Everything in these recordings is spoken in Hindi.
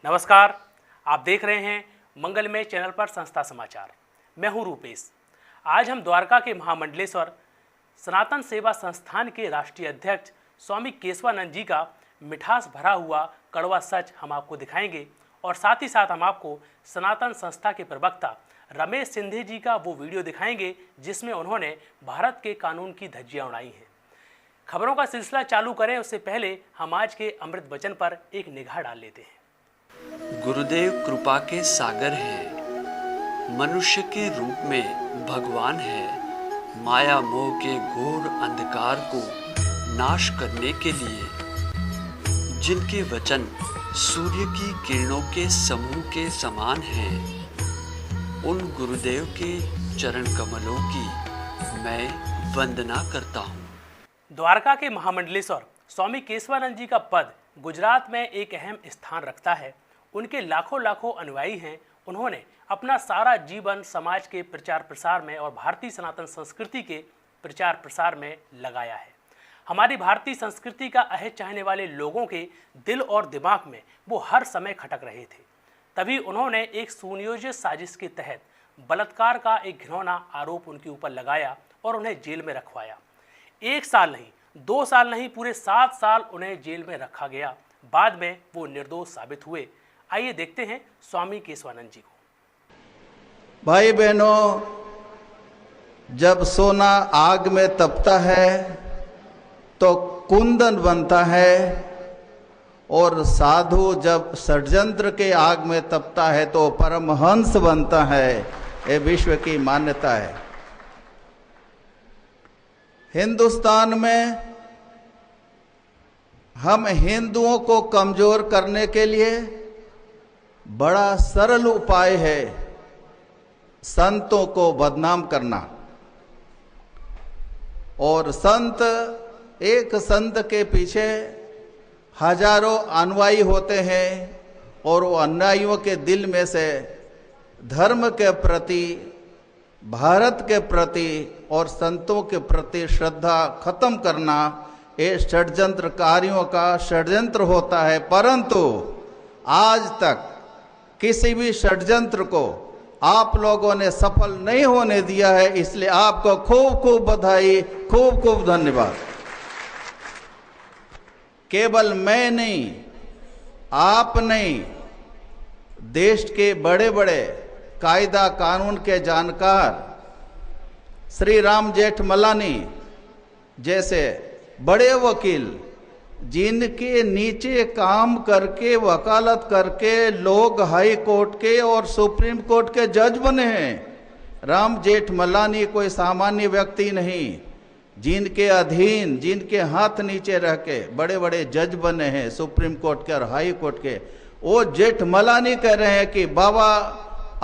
नमस्कार, आप देख रहे हैं मंगलमय चैनल पर संस्था समाचार। मैं हूं रूपेश। आज हम द्वारका के महामंडलेश्वर सनातन सेवा संस्थान के राष्ट्रीय अध्यक्ष स्वामी केशवानंद जी का मिठास भरा हुआ कड़वा सच हम आपको दिखाएंगे और साथ ही साथ हम आपको सनातन संस्था के प्रवक्ता रमेश सिंधे जी का वो वीडियो दिखाएंगे जिसमें उन्होंने भारत के कानून की धज्जियां उड़ाई हैं। खबरों का सिलसिला चालू करें उससे पहले हम आज के अमृत वचन पर एक निगाह डाल लेते हैं। गुरुदेव कृपा के सागर है, मनुष्य के रूप में भगवान है। माया मोह के घोर अंधकार को नाश करने के लिए जिनके वचन सूर्य की किरणों के समूह के समान हैं, उन गुरुदेव के चरण कमलों की मैं वंदना करता हूँ। द्वारका के महामंडलेश्वर स्वामी केशवानंद जी का पद गुजरात में एक अहम स्थान रखता है। उनके लाखों लाखों अनुयायी हैं। उन्होंने अपना सारा जीवन समाज के प्रचार प्रसार में और भारतीय सनातन संस्कृति के प्रचार प्रसार में लगाया है। हमारी भारतीय संस्कृति का अहद चाहने वाले लोगों के दिल और दिमाग में वो हर समय खटक रहे थे। तभी उन्होंने एक सुनियोजित साजिश के तहत बलात्कार का एक घिनौना आरोप उनके ऊपर लगाया और उन्हें जेल में रखवाया। 1 साल नहीं, 2 साल नहीं, पूरे 7 साल उन्हें जेल में रखा गया। बाद में वो निर्दोष साबित हुए। आइए देखते हैं स्वामी केशवानंद जी को। भाई बहनों, जब सोना आग में तपता है तो कुंदन बनता है, और साधु जब षड्यंत्र के आग में तपता है तो परमहंस बनता है। ये विश्व की मान्यता है। हिंदुस्तान में हम हिंदुओं को कमजोर करने के लिए बड़ा सरल उपाय है संतों को बदनाम करना। और एक संत के पीछे हजारों अनुयायी होते हैं और वो अनुयायियों के दिल में से धर्म के प्रति, भारत के प्रति और संतों के प्रति श्रद्धा खत्म करना ये षड्यंत्रकारियों का षड्यंत्र होता है। परंतु आज तक किसी भी षड्यंत्र को आप लोगों ने सफल नहीं होने दिया है। इसलिए आपको खूब खूब बधाई, खूब खूब धन्यवाद। केवल मैं नहीं, आप नहीं, देश के बड़े बड़े कायदा कानून के जानकार श्री राम जेठमलानी जैसे बड़े वकील, जिनके नीचे काम करके वकालत करके लोग हाई कोर्ट के और सुप्रीम कोर्ट के जज बने हैं। राम जेठमलानी कोई सामान्य व्यक्ति नहीं, जिनके अधीन, जिनके हाथ नीचे रह के बड़े बड़े जज बने हैं सुप्रीम कोर्ट के और हाई कोर्ट के। वो जेठमलानी कह रहे हैं कि बाबा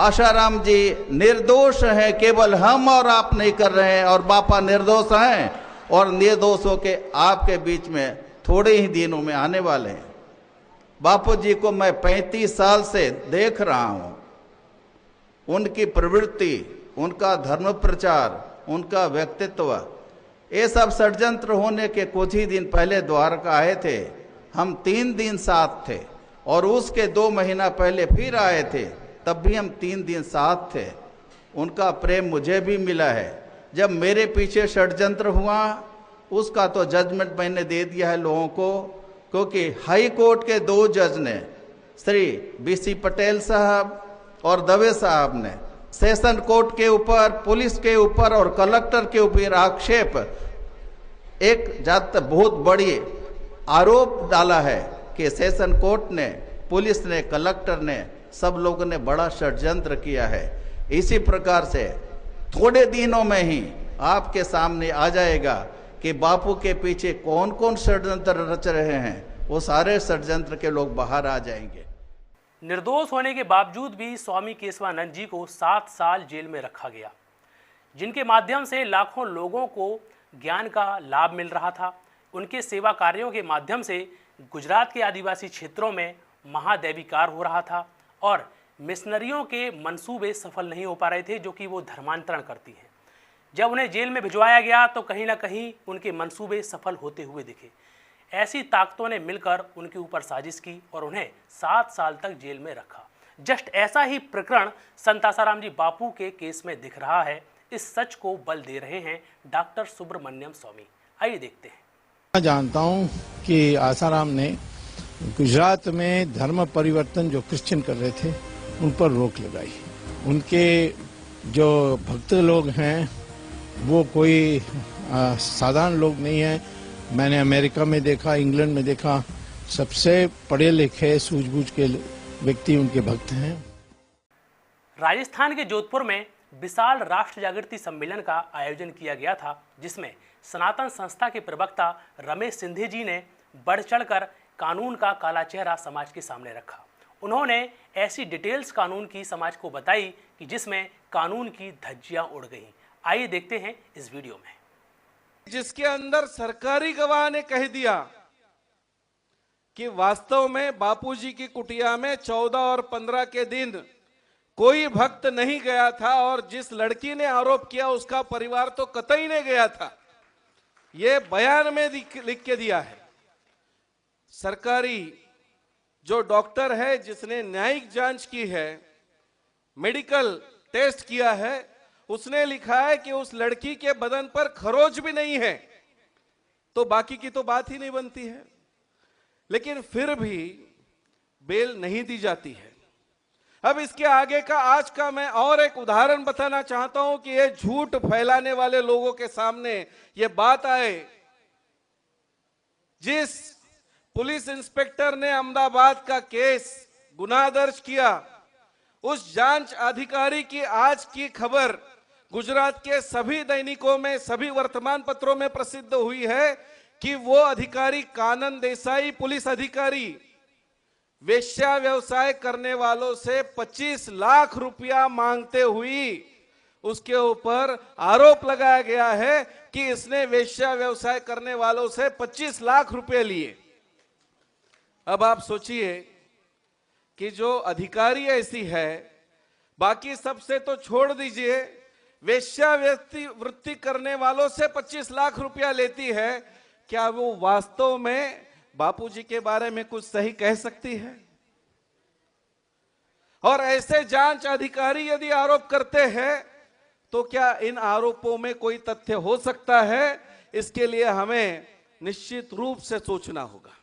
आशाराम जी निर्दोष हैं, केवल हम और आप नहीं कर रहे हैं, और बापा निर्दोष हैं और निर्दोषों के आपके बीच में थोड़े ही दिनों में आने वाले हैं। बापू जी को मैं 35 साल से देख रहा हूं। उनकी प्रवृत्ति, उनका धर्म प्रचार, उनका व्यक्तित्व, ये सब षड्यंत्र होने के कुछ ही दिन पहले द्वारका आए थे। हम 3 दिन साथ थे और उसके 2 महीना पहले फिर आए थे, तब भी हम 3 दिन साथ थे। उनका प्रेम मुझे भी मिला है। जब मेरे पीछे षड्यंत्र हुआ उसका तो जजमेंट मैंने दे दिया है लोगों को, क्योंकि हाई कोर्ट के 2 जज ने, श्री BC पटेल साहब और दवे साहब ने, सेशन कोर्ट के ऊपर, पुलिस के ऊपर और कलेक्टर के ऊपर आक्षेप, एक बहुत बड़ी आरोप डाला है कि सेशन कोर्ट ने, पुलिस ने, कलेक्टर ने, सब लोगों ने बड़ा षड्यंत्र किया है। इसी प्रकार से थोड़े दिनों में ही आपके सामने आ जाएगा कि बापू के पीछे कौन कौन षड्यंत्र रच रहे हैं। वो सारे षड्यंत्र के लोग बाहर आ जाएंगे। निर्दोष होने के बावजूद भी स्वामी केशवानंद जी को 7 साल जेल में रखा गया, जिनके माध्यम से लाखों लोगों को ज्ञान का लाभ मिल रहा था। उनके सेवा कार्यों के माध्यम से गुजरात के आदिवासी क्षेत्रों में महादैवीकार हो रहा था और मिशनरियों के मंसूबे सफल नहीं हो पा रहे थे, जो कि वो धर्मांतरण करती हैं। जब उन्हें जेल में भिजवाया गया तो कहीं ना कहीं उनके मंसूबे सफल होते हुए दिखे। ऐसी ताकतों ने मिलकर उनके ऊपर साजिश की और उन्हें 7 साल तक जेल में रखा। जस्ट ऐसा ही प्रकरण संत आसाराम जी बापू के केस में दिख रहा है। इस सच को बल दे रहे हैं डॉक्टर सुब्रमण्यम स्वामी। आइए देखते हैं। मैं जानता हूं कि आसाराम ने गुजरात में धर्म परिवर्तन जो क्रिश्चियन कर रहे थे उन पर रोक लगाई। उनके जो भक्त लोग हैं वो कोई साधारण लोग नहीं है। मैंने अमेरिका में देखा, इंग्लैंड में देखा, सबसे पढ़े लिखे सूझबूझ के व्यक्ति उनके भक्त हैं। राजस्थान के जोधपुर में विशाल राष्ट्र जागृति सम्मेलन का आयोजन किया गया था, जिसमें सनातन संस्था के प्रवक्ता रमेश सिंधे जी ने बढ़ चढ़कर कानून का काला चेहरा समाज के सामने रखा। उन्होंने ऐसी डिटेल्स कानून की समाज को बताई कि जिसमें कानून की धज्जियां उड़ गईं। आइए देखते हैं इस वीडियो में। जिसके अंदर सरकारी गवाह ने कह दिया कि वास्तव में बापूजी की कुटिया में 14 और 15 के दिन कोई भक्त नहीं गया था और जिस लड़की ने आरोप किया उसका परिवार तो कतई नहीं गया था। यह बयान में लिख के दिया है। सरकारी जो डॉक्टर है जिसने न्यायिक जांच की है, मेडिकल टेस्ट किया है, उसने लिखा है कि उस लड़की के बदन पर खरोच भी नहीं है, तो बाकी की तो बात ही नहीं बनती है। लेकिन फिर भी बेल नहीं दी जाती है। अब इसके आगे का आज का मैं और एक उदाहरण बताना चाहता हूं कि ये झूठ फैलाने वाले लोगों के सामने ये बात आए। जिस पुलिस इंस्पेक्टर ने अहमदाबाद का केस गुनाह दर्ज किया, उस जांच अधिकारी की आज की खबर गुजरात के सभी दैनिकों में, सभी वर्तमान पत्रों में प्रसिद्ध हुई है कि वो अधिकारी कानन देसाई पुलिस अधिकारी वेश्या व्यवसाय करने वालों से 25 लाख रुपया मांगते हुई उसके ऊपर आरोप लगाया गया है कि इसने वेश्या व्यवसाय करने वालों से 25 लाख रुपए लिए। अब आप सोचिए कि जो अधिकारी ऐसी है, बाकी सबसे तो छोड़ दीजिए, वेश्या वृत्ति करने वालों से 25 लाख रुपया लेती है, क्या वो वास्तव में बापूजी के बारे में कुछ सही कह सकती है? और ऐसे जांच अधिकारी यदि आरोप करते हैं तो क्या इन आरोपों में कोई तथ्य हो सकता है? इसके लिए हमें निश्चित रूप से सोचना होगा।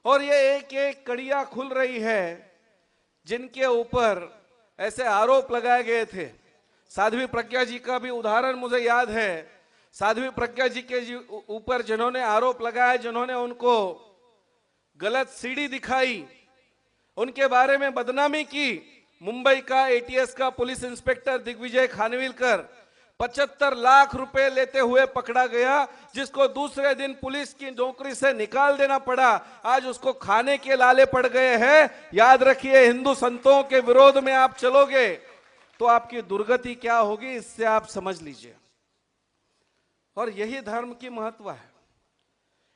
और ये एक एक कड़ियां खुल रही है जिनके ऊपर ऐसे आरोप लगाए गए थे। साध्वी प्रज्ञा जी का भी उदाहरण मुझे याद है। साध्वी प्रज्ञा जी के ऊपर जिन्होंने आरोप लगाया, जिन्होंने उनको गलत सीडी दिखाई, उनके बारे में बदनामी की, मुंबई का एटीएस का पुलिस इंस्पेक्टर दिग्विजय खानविलकर 75 लाख रुपए लेते हुए पकड़ा गया, जिसको दूसरे दिन पुलिस की नौकरी से निकाल देना पड़ा। आज उसको खाने के लाले पड़ गए हैं। याद रखिए, हिंदू संतों के विरोध में आप चलोगे तो आपकी दुर्गति क्या होगी, इससे आप समझ लीजिए। और यही धर्म की महत्व है।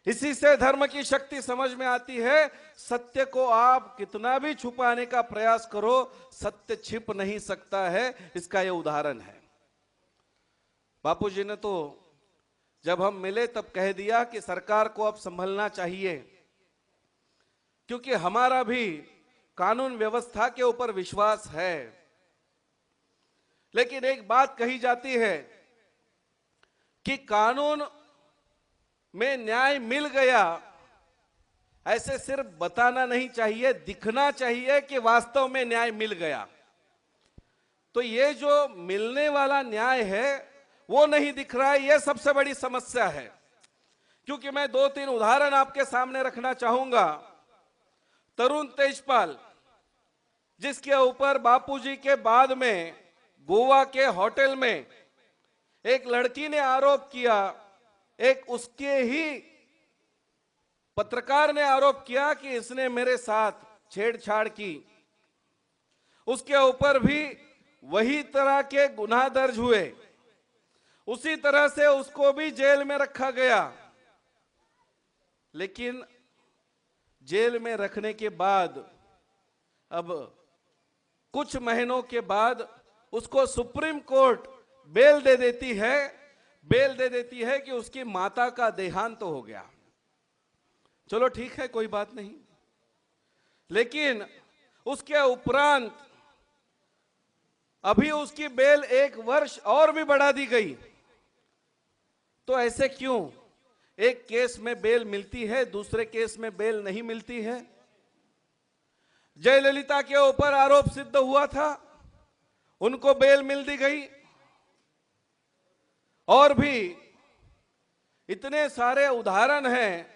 इसी से धर्म की शक्ति समझ में आती है। सत्य को आप कितना भी छुपाने का प्रयास करो, सत्य छिप नहीं सकता है। इसका यह उदाहरण है। बापूजी ने तो जब हम मिले तब कह दिया कि सरकार को अब संभलना चाहिए, क्योंकि हमारा भी कानून व्यवस्था के ऊपर विश्वास है। लेकिन एक बात कही जाती है कि कानून में न्याय मिल गया, ऐसे सिर्फ बताना नहीं चाहिए, दिखना चाहिए कि वास्तव में न्याय मिल गया। तो ये जो मिलने वाला न्याय है वो नहीं दिख रहा है, ये सबसे बड़ी समस्या है। क्योंकि मैं 2-3 उदाहरण आपके सामने रखना चाहूंगा। तरुण तेजपाल, जिसके ऊपर बापूजी के बाद में गोवा के होटल में एक लड़की ने आरोप किया, एक उसके ही पत्रकार ने आरोप किया कि इसने मेरे साथ छेड़छाड़ की, उसके ऊपर भी वही तरह के गुनाह दर्ज हुए। उसी तरह से उसको भी जेल में रखा गया। लेकिन जेल में रखने के बाद अब कुछ महीनों के बाद उसको सुप्रीम कोर्ट बेल दे देती है कि उसकी माता का देहांत हो गया। चलो ठीक है, कोई बात नहीं। लेकिन उसके उपरांत अभी उसकी बेल 1 वर्ष और भी बढ़ा दी गई। तो ऐसे क्यों? एक केस में बेल मिलती है, दूसरे केस में बेल नहीं मिलती है। जयललिता के ऊपर आरोप सिद्ध हुआ था, उनको बेल मिल दी गई। और भी इतने सारे उदाहरण हैं।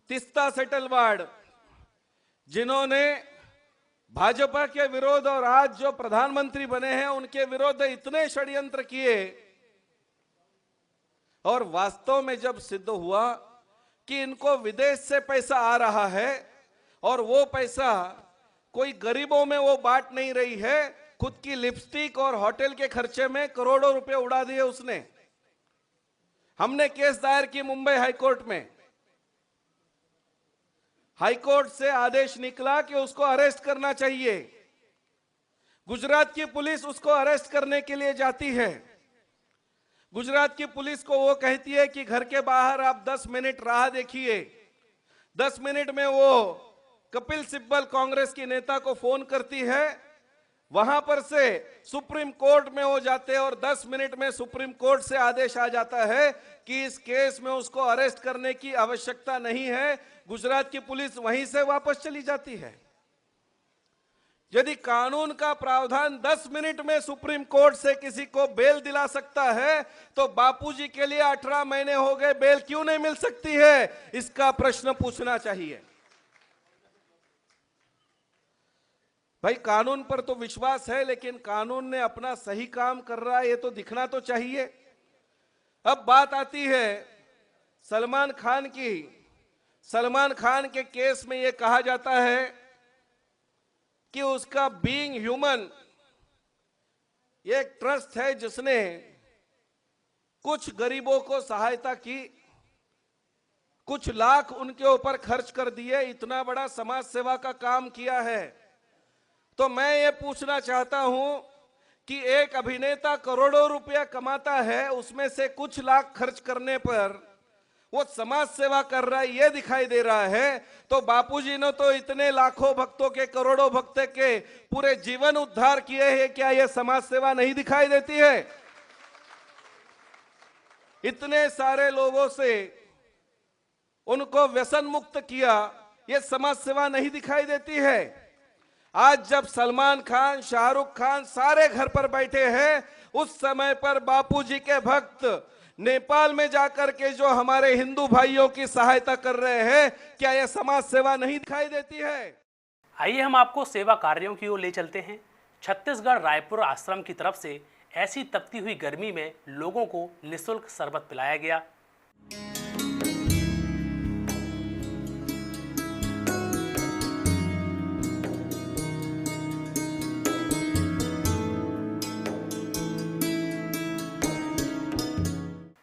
तीस्ता सेटलवाड़, जिन्होंने भाजपा के विरोध और आज जो प्रधानमंत्री बने हैं उनके विरोध इतने षड्यंत्र किए, और वास्तव में जब सिद्ध हुआ कि इनको विदेश से पैसा आ रहा है और वो पैसा कोई गरीबों में वो बांट नहीं रही है, खुद की लिपस्टिक और होटल के खर्चे में करोड़ों रुपए उड़ा दिए उसने। हमने केस दायर की मुंबई हाईकोर्ट में। हाईकोर्ट से आदेश निकला कि उसको अरेस्ट करना चाहिए। गुजरात की पुलिस उसको अरेस्ट करने के लिए जाती है। गुजरात की पुलिस को वो कहती है कि घर के बाहर आप 10 मिनट राह देखिए। 10 मिनट में वो कपिल सिब्बल कांग्रेस की नेता को फोन करती है। वहां पर से सुप्रीम कोर्ट में वो जाते हैं और 10 मिनट में सुप्रीम कोर्ट से आदेश आ जाता है कि इस केस में उसको अरेस्ट करने की आवश्यकता नहीं है। गुजरात की पुलिस वहीं से वापस चली जाती है। यदि कानून का प्रावधान 10 मिनट में सुप्रीम कोर्ट से किसी को बेल दिला सकता है, तो बापूजी के लिए 18 महीने हो गए, बेल क्यों नहीं मिल सकती है? इसका प्रश्न पूछना चाहिए। भाई, कानून पर तो विश्वास है, लेकिन कानून ने अपना सही काम कर रहा है ये तो दिखना तो चाहिए। अब बात आती है सलमान खान की। सलमान खान के केस में यह कहा जाता है कि उसका बीइंग ह्यूमन ये एक ट्रस्ट है जिसने कुछ गरीबों को सहायता की, कुछ लाख उनके ऊपर खर्च कर दिए, इतना बड़ा समाज सेवा का काम किया है। तो मैं ये पूछना चाहता हूं कि एक अभिनेता करोड़ों रुपया कमाता है, उसमें से कुछ लाख खर्च करने पर वो समाज सेवा कर रहा है, ये दिखाई दे रहा है। तो बापूजी ने तो इतने लाखों भक्तों के, करोड़ों भक्त के पूरे जीवन उद्धार किए हैं, क्या ये समाज सेवा नहीं दिखाई देती है? इतने सारे लोगों से उनको व्यसन मुक्त किया, ये समाज सेवा नहीं दिखाई देती है? आज जब सलमान खान, शाहरुख खान सारे घर पर बैठे हैं, उस समय पर बापूजी के भक्त नेपाल में जाकर के जो हमारे हिंदू भाइयों की सहायता कर रहे हैं, क्या यह समाज सेवा नहीं दिखाई देती है? आइए हम आपको सेवा कार्यों की ओर ले चलते हैं। छत्तीसगढ़ रायपुर आश्रम की तरफ से ऐसी तपती हुई गर्मी में लोगों को निःशुल्क शरबत पिलाया गया।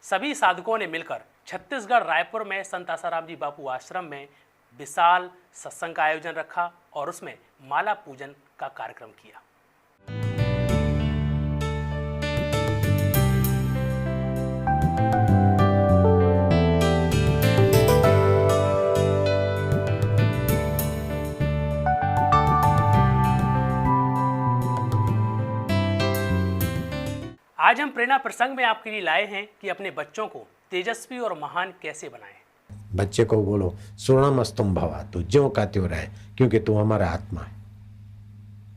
सभी साधकों ने मिलकर छत्तीसगढ़ रायपुर में संत आसाराम जी बापू आश्रम में विशाल सत्संग का आयोजन रखा और उसमें माला पूजन का कार्यक्रम किया। आज हम प्रेरणा प्रसंग में आपके लिए लाए हैं कि अपने बच्चों को तेजस्वी और महान कैसे बनाएं। बच्चे को बोलो सुवर्णमस्तुम भवा, तू ज्यों का त्यों रहे, क्योंकि तू हमारा आत्मा है।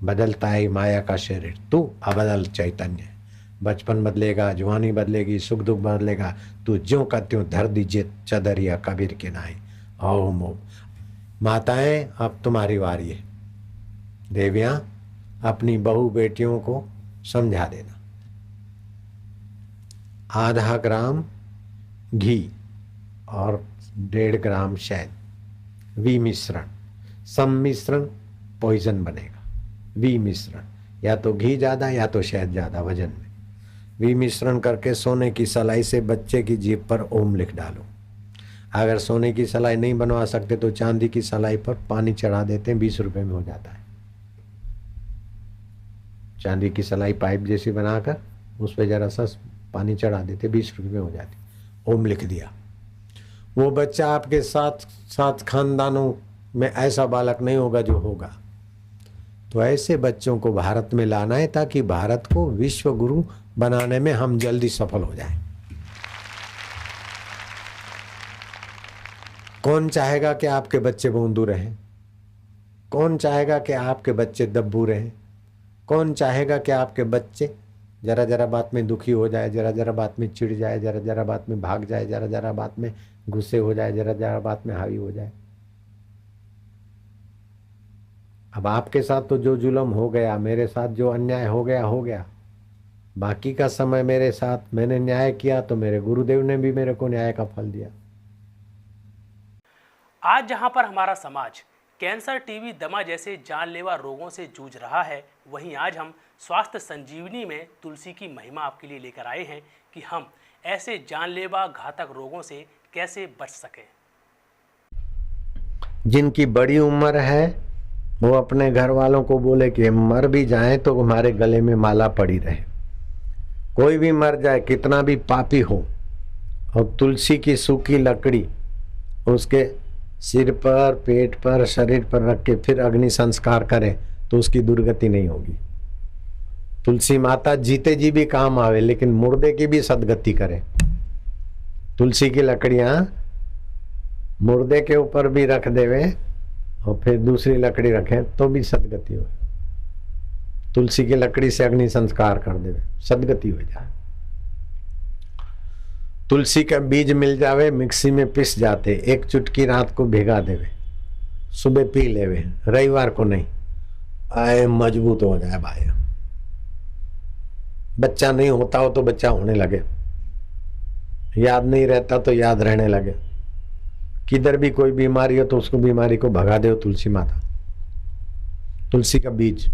बदलता है माया का शरीर, तू अबदल चैतन्य है। बचपन बदलेगा, जवानी बदलेगी, सुख दुख बदलेगा, तू ज्यों का त्यों धर दीजिए चदरिया कबीर के नाई। ओम ओम। माताएं, अब तुम्हारी वारी है। देवियां, अपनी बहू बेटियों को समझा देना। आधा ग्राम घी और 1.5 ग्राम शहद, विमिश्रण। सम्मिश्रण पॉइजन बनेगा। विमिश्रण, या तो घी ज्यादा या तो शहद ज्यादा वजन में। विमिश्रण करके सोने की सलाई से बच्चे की जीभ पर ओम लिख डालो। अगर सोने की सलाई नहीं बनवा सकते तो चांदी की सलाई पर पानी चढ़ा देते हैं, 20 रुपए में हो जाता है। चांदी की सलाई पाइप जैसी बनाकर उस पर जरा सा पानी चढ़ा देते, 20 रुपए में हो जाती। ओम लिख दिया। वो बच्चा आपके साथ साथ खानदानों में ऐसा बालक नहीं होगा जो होगा। तो ऐसे बच्चों को भारत में लाना है ताकि भारत को विश्व गुरु बनाने में हम जल्दी सफल हो जाएं। कौन चाहेगा कि आपके बच्चे भोंदू रहें? कौन चाहेगा कि आपके बच्चे दब्बू रहें? कौन चाहेगा कि आपके बच्चे जरा जरा बात में दुखी हो जाए, जरा जरा बात में चिढ़ जाए, जरा जरा बात में भाग जाए, जरा जरा बात में गुस्से हो जाए, जरा जरा बात में हावी हो जाए? अब आपके साथ तो जो जुल्म हो गया, मेरे साथ जो अन्याय हो गया हो गया। बाकी का समय मेरे साथ मैंने न्याय किया तो मेरे गुरुदेव ने भी मेरे को न्याय का फल दिया। आज जहां पर हमारा समाज कैंसर, टीबी, दमा जैसे जानलेवा रोगों से जूझ रहा है, वहीं आज हम स्वास्थ्य संजीवनी में तुलसी की महिमा आपके लिए लेकर आए हैं कि हम ऐसे जानलेवा घातक रोगों से कैसे बच सकें। जिनकी बड़ी उम्र है वो अपने घर वालों को बोले कि मर भी जाएं तो हमारे गले में माला पड़ी रहे। कोई भी मर जाए, कितना भी पापी हो, और तुलसी की सूखी लकड़ी उसके सिर पर, पेट पर, शरीर पर रख के फिर अग्नि संस्कार करें तो उसकी दुर्गति नहीं होगी। तुलसी माता जीते जी भी काम आवे, लेकिन मुर्दे की भी सदगति करे। तुलसी की लकड़ियां मुर्दे के ऊपर भी रख देवे और फिर दूसरी लकड़ी रखें तो भी सदगति हो। तुलसी की लकड़ी से अग्नि संस्कार कर देवे, सदगति हो जाए। तुलसी का बीज मिल जावे, मिक्सी में पिस जाते, एक चुटकी रात को भिगा देवे, सुबह पी लेवे, रविवार को नहीं, आए मजबूत हो जाए भाई। बच्चा नहीं होता हो तो बच्चा होने लगे, याद नहीं रहता तो याद रहने लगे, किधर भी कोई बीमारी हो तो उसको बीमारी को भगा दे तुलसी माता। तुलसी का बीज,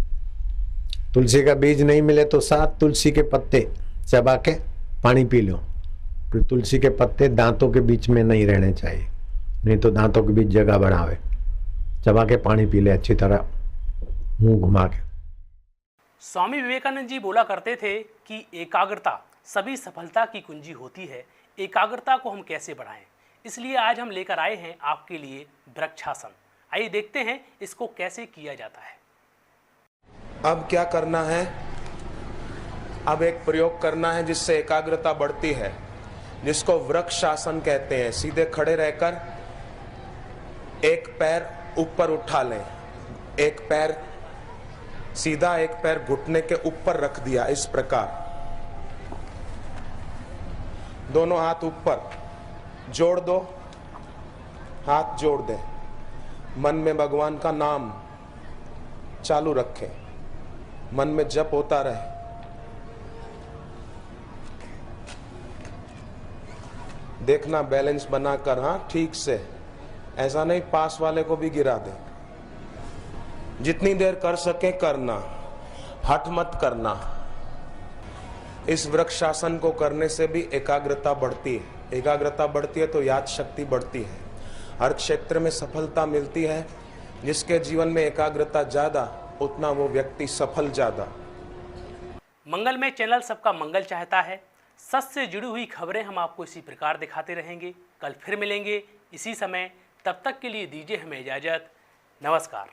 तुलसी का बीज नहीं मिले तो 7 तुलसी के पत्ते चबा के पानी पी लो। तुलसी के पत्ते दांतों के बीच में नहीं रहने चाहिए, नहीं तो दांतों के बीच जगह बनावे। चबा के पानी पी ले अच्छी तरह, मुंह घुमा के। स्वामी विवेकानंद जी बोला करते थे कि एकाग्रता सभी सफलता की कुंजी होती है। एकाग्रता को हम कैसे बढ़ाएं, इसलिए आज हम लेकर आए हैं आपके लिए वृक्षासन। आइए देखते हैं इसको कैसे किया जाता है। अब क्या करना है? अब एक प्रयोग करना है जिससे एकाग्रता बढ़ती है, जिसको वृक्षासन कहते हैं। सीधे खड़े रहकर एक पैर ऊपर उठा लें, एक पैर सीधा, एक पैर घुटने के ऊपर रख दिया इस प्रकार। दोनों हाथ ऊपर जोड़ दो, हाथ जोड़ दे, मन में भगवान का नाम चालू रखें, मन में जप होता रहे। देखना बैलेंस बनाकर, हाँ ठीक से, ऐसा नहीं पास वाले को भी गिरा दे। जितनी देर कर सके करना, हठ मत करना। इस वृक्षासन को करने से भी एकाग्रता बढ़ती है। एकाग्रता बढ़ती है तो याद शक्ति बढ़ती है, हर क्षेत्र में सफलता मिलती है। जिसके जीवन में एकाग्रता ज्यादा, उतना वो व्यक्ति सफल ज्यादा। मंगलमय चैनल सबका मंगल चाहता है। सच से जुड़ी हुई खबरें हम आपको इसी प्रकार दिखाते रहेंगे। कल फिर मिलेंगे इसी समय, तब तक के लिए दीजिए हमें इजाजत। नमस्कार।